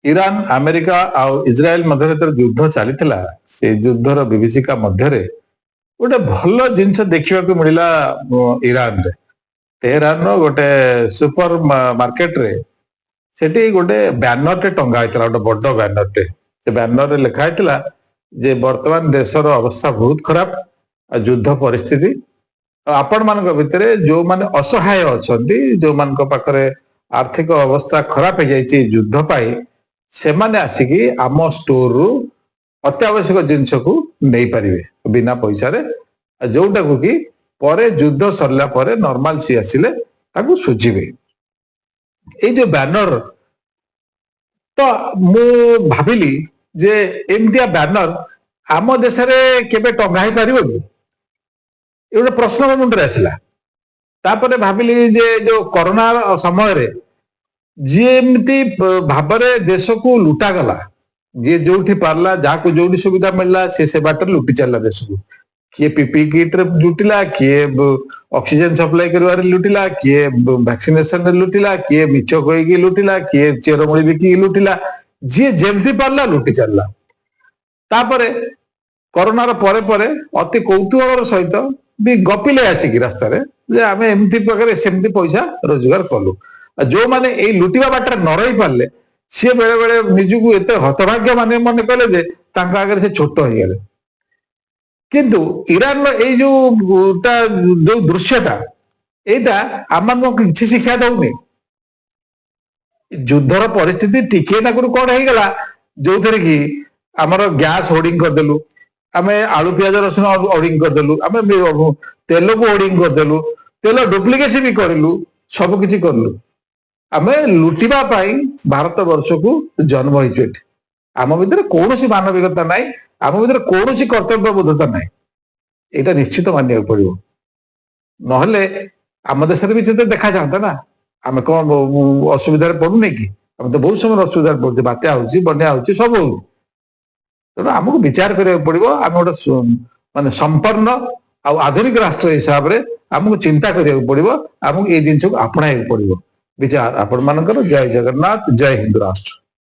Iran America ଆଉ Israel ମଧ୍ୟରେ ଯେତେବେଳେ ଯୁଦ୍ଧ ଚାଲିଥିଲା ସେ ଯୁଦ୍ଧର ବିଭୀଷିକା ମଧ୍ୟରେ ଗୋଟେ ଭଲ ଜିନିଷ ଦେଖିବାକୁ ମିଳିଲା ଇରାନରେ। ତେହରାନର ଗୋଟେ ସୁପର ମାର୍କେଟରେ ସେଠି ଗୋଟେ ବ୍ୟାନରଟେ ଟଙ୍ଗା ହେଇଥିଲା, ଗୋଟେ ବଡ ବ୍ୟାନରଟେ। ସେ ବ୍ୟାନରରେ ଲେଖା ହେଇଥିଲା ଯେ ବର୍ତ୍ତମାନ ଦେଶର ଅବସ୍ଥା ବହୁତ ଖରାପ, ଆଉ ଯୁଦ୍ଧ ପରିସ୍ଥିତି, ଆପଣ ମାନଙ୍କ ଭିତରେ ଯୋଉମାନେ ଅସହାୟ ଅଛନ୍ତି, ଯୋଉମାନଙ୍କ ପାଖରେ ଆର୍ଥିକ ଅବସ୍ଥା ଖରାପ ହେଇଯାଇଛି ଯୁଦ୍ଧ ପାଇଁ, ସେମାନେ ଆସିକି ଆମ ଷ୍ଟୋରରୁ ଅତ୍ୟାବଶ୍ୟକ ଜିନିଷକୁ ନେଇପାରିବେ ବିନା ପଇସାରେ, ଯୋଉଟାକୁ କି ପରେ ଯୁଦ୍ଧ ସରିଲା ପରେ ନର୍ମାଲ ସି ଆସିଲେ ତାକୁ ସୁଝିବେ। ଏଇ ଯୋଉ ବ୍ୟାନର, ତ ମୁଁ ଭାବିଲି ଯେ ଏମିତିଆ ବ୍ୟାନର ଆମ ଦେଶରେ କେବେ ଟଙ୍ଗା ହେଇପାରିବ କି? ଏ ଗୋଟେ ପ୍ରଶ୍ନ ମୋ ମୁଣ୍ଡରେ ଆସିଲା। ତାପରେ ଭାବିଲି ଯେ ଯୋଉ କରୋନା ସମୟରେ ଯେମିତି ଭାବରେ ଦେଶକୁ ଲୁଟାଗଲା, ଯିଏ ଯୋଉଠି ପାରିଲା, ଯାହାକୁ ଯୋଉଠି ସୁବିଧା ମିଳିଲା ସେ ସେ ବାଟରେ ଲୁଟି ଚାଲିଲା ଦେଶକୁ। କିଏ ପିପି କିଟରେ ଲୁଟିଲା, କିଏ ଅକ୍ସିଜେନ ସପ୍ଲାଇ କରିବାରେ ଲୁଟିଲା, କିଏ ଭ୍ୟାକ୍ସିନେସନରେ ଲୁଟିଲା, କିଏ ମିଛ କହିକି ଲୁଟିଲା, କିଏ ଚେରମୂଳି ବିକିକି ଲୁଟିଲା, ଯିଏ ଯେମିତି ପାରିଲା ଲୁଟି ଚାଲିଲା। ତାପରେ କରୋନାର ପରେ ପରେ ଅତି କୌତୁହଳର ସହିତ ବି ଗପିଲେ ଆସିକି ରାସ୍ତାରେ ଯେ ଆମେ ଏମିତି ପ୍ରକାରେ ସେମିତି ପଇସା ରୋଜଗାର କଲୁ। ଯୋଉମାନେ ଏଇ ଲୁଟିବା ବାଟରେ ନ ରହି ପାରିଲେ ସିଏ ବେଳେ ବେଳେ ନିଜକୁ ଏତେ ହତଭାଗ୍ୟ ମନେ କଲେ ଯେ ତାଙ୍କ ଆଗରେ ସେ ଛୋଟ ହେଇଗଲେ। କିନ୍ତୁ ଇରାନର ଏଇ ଯୋଉ ଦୃଶ୍ୟଟା, ଏଇଟା ଆମମାନଙ୍କୁ କିଛି ଶିକ୍ଷା ଦଉନି। ଯୁଦ୍ଧର ପରିସ୍ଥିତି ଟିକିଏ ନାକୁରୁ କଣ ହେଇଗଲା, ଯୋଉଥିରେ କି ଆମର ଗ୍ୟାସ ହୋର୍ଡିଂ କରିଦେଲୁ, ଆମେ ଆଳୁ ପିଆଜ ରସୁଣ ହୋର୍ଡିଂ କରିଦେଲୁ, ଆମେ ତେଲକୁ ହୋର୍ଡିଂ କରିଦେଲୁ, ତେଲ ଡୁପ୍ଲିକେସି ବି କରିଲୁ, ସବୁ କିଛି କରିଲୁ। ଆମେ ଲୁଟିବା ପାଇଁ ଭାରତ ବର୍ଷକୁ ଜନ୍ମ ହେଇଛୁ ଏଠି। ଆମ ଭିତରେ କୌଣସି ମାନବିକତା ନାହିଁ, ଆମ ଭିତରେ କୌଣସି କର୍ତ୍ତବ୍ୟବୋଧତା ନାହିଁ। ଏଇଟା ନିଶ୍ଚିତ ମାନିବାକୁ ପଡିବ, ନହେଲେ ଆମ ଦେଶରେ ବି ସେତେ ଦେଖାଯାଆନ୍ତା ନା। ଆମେ କଣ ଅସୁବିଧାରେ ପଡୁନି କି? ଆମେ ତ ବହୁତ ସମୟରେ ଅସୁବିଧାରେ ପଡୁଛେ, ବାତ୍ୟା ହଉଛି, ବନ୍ୟା ହଉଛି, ସବୁ ହଉଛି। ତେଣୁ ଆମକୁ ବିଚାର କରିବାକୁ ପଡିବ। ଆମେ ଗୋଟେ ମାନେ ସମ୍ପନ୍ନ ଆଉ ଆଧୁନିକ ରାଷ୍ଟ୍ର ହିସାବରେ ଆମକୁ ଚିନ୍ତା କରିବାକୁ ପଡିବ, ଆମକୁ ଏଇ ଜିନିଷକୁ ଆପଣାଇବାକୁ ପଡିବ। ବିଚାର ଆପଣ ମାନଙ୍କର। ଜୟ ଜଗନ୍ନାଥ, ଜୟ ହିନ୍ଦୁ ରାଷ୍ଟ୍ର।